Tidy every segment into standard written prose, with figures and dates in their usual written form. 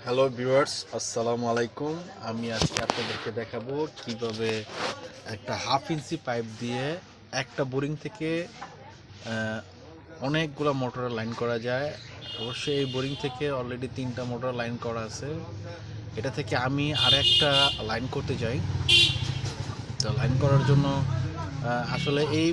Hello viewers, আসসালামু আলাইকুম। আমি আজকে আপনাদেরকে দেখাবো কিভাবে একটা হাফ ইঞ্চি পাইপ দিয়ে একটা বোরিং থেকে অনেকগুলো মোটরের লাইন করা যায়। অবশ্যই এই বোরিং থেকে অলরেডি 3টা মোটর লাইন করা আছে। এটা থেকে আমি আরেকটা লাইন করতে যাই। তো লাইন করার জন্য আসলে এই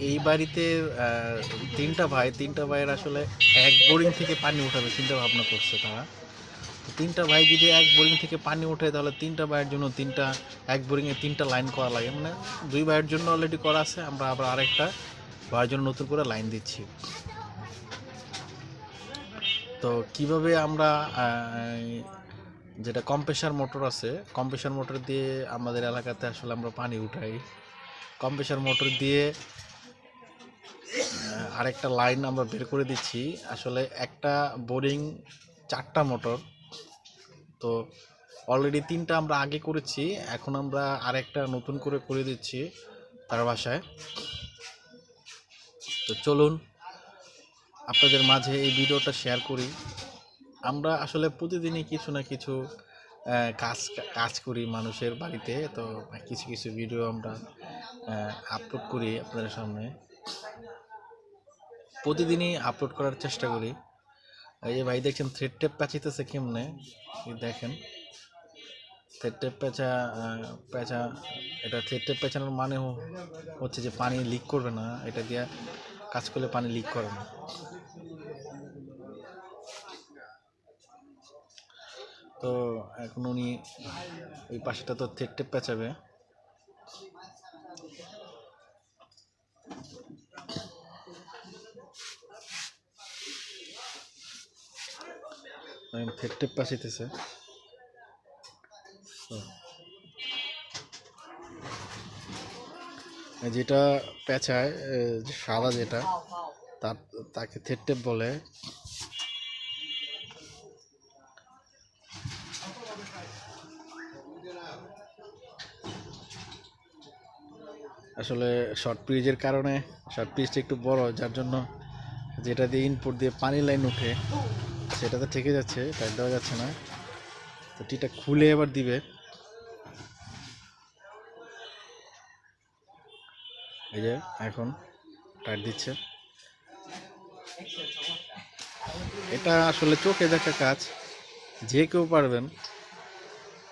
এই বাড়িতে তিনটা ভাইয়ের আসলে এক বোরিং থেকে পানি উঠাবে চিন্তা ভাবনা করছে তারা। তিনটা ভাই যদি এক বোরিং থেকে পানি ওঠে তাহলে তিনটা ভাইয়ের জন্য এক বোরিংয়ে 3টা লাইন করা লাগে, মানে 2 ভাইয়ের জন্য অলরেডি করা আছে, আমরা আবার আরেকটা ভাইয়ের জন্য নতুন করে লাইন দিচ্ছি। তো কিভাবে আমরা যেটা কম্প্রেসার মোটর আছে, কম্প্রেসার মোটর দিয়ে আমাদের এলাকাতে আসলে আমরা পানি উঠাই। কম্প্রেসার মোটর দিয়ে আরেকটা লাইন আমরা বের করে দিচ্ছি। আসলে একটা বোরিং 4টা মোটর, তো অলরেডি 3টা আমরা আগে করেছি, এখন আমরা আরেকটা নতুন করে করে দিচ্ছি তার বাসায়। তো চলুন আপনাদের মাঝে এই ভিডিওটা শেয়ার করি। আমরা আসলে প্রতিদিনই কিছু না কিছু কাজ কাজ করি মানুষের বাড়িতে, তো কিছু কিছু ভিডিও আমরা আপলোড করি আপনাদের সামনে, প্রতিদিনই আপলোড করার চেষ্টা করি। এই যে ভাই দেখছেন থ্রেড টেপ প্যাচিতেছে কেমনে, দেখেন থ্রেড টেপ পেঁচা এটা থ্রেড টেপ পেঁচানোর মানে হচ্ছে যে পানি লিক করবে না, এটা দিয়ে কাজ করলে পানি লিক করে না। তো এখন উনি ওই পাশেটা তো থ্রেড টেপ পেঁচাবে। থ্রেড টেপ পেঁচাইতেছে। যেটা পেঁচায় সাদা যেটা, তাকে থ্রেড টেপ বলে। আসলে শর্ট পিরিজের কারণে শর্ট পিরিজটা একটু বড়, যার জন্য যেটা দিয়ে ইনপুট দিয়ে পানি লাইন উঠে সেটাতে ঠেকে যাচ্ছে, টাইট দেওয়া যাচ্ছে না। তো টিটা খুলে এবার দিবে। এই যে এখন টাইট দিচ্ছে। এটা আসলে চোখে দেখা কাজ, যে কেউ পারবেন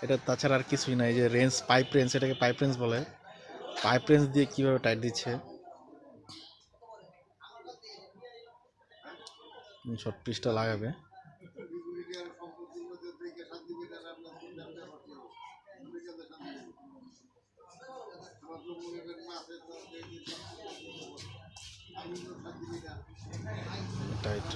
এটা, তাছাড়া আর কিছুই নাই। যে রেঞ্জ, পাইপ রেঞ্জ, এটাকে পাইপ রেঞ্জ বলে। পাইপ রেঞ্জ দিয়ে কিভাবে টাইট দিচ্ছে, শর্ট পিসটা লাগাবে। টাইট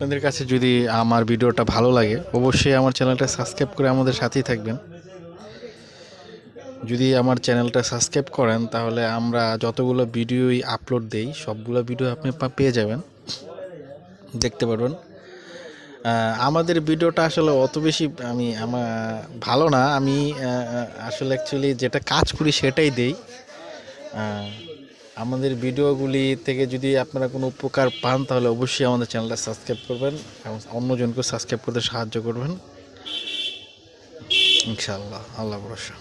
আপনাদের কাছে যদি আমার ভিডিওটা ভালো লাগে অবশ্যই আমার চ্যানেলটা সাবস্ক্রাইব করে আমাদের সাথেই থাকবেন। যদি আমার চ্যানেলটা সাবস্ক্রাইব করেন তাহলে আমরা যতগুলো ভিডিওই আপলোড দেই সবগুলো ভিডিও আপনি পেয়ে যাবেন, দেখতে পারবেন। আমাদের ভিডিওটা আসলে অত বেশি আমার ভালো না, আমি আসলে অ্যাকচুয়ালি যেটা কাজ করি সেটাই দেই। আমাদের ভিডিওগুলি থেকে যদি আপনারা কোনো উপকার পান তাহলে অবশ্যই আমাদের চ্যানেলটা সাবস্ক্রাইব করবেন এবং অন্যজনকে সাবস্ক্রাইব করতে সাহায্য করবেন ইনশাআল্লাহ। আল্লাহ ভরসা।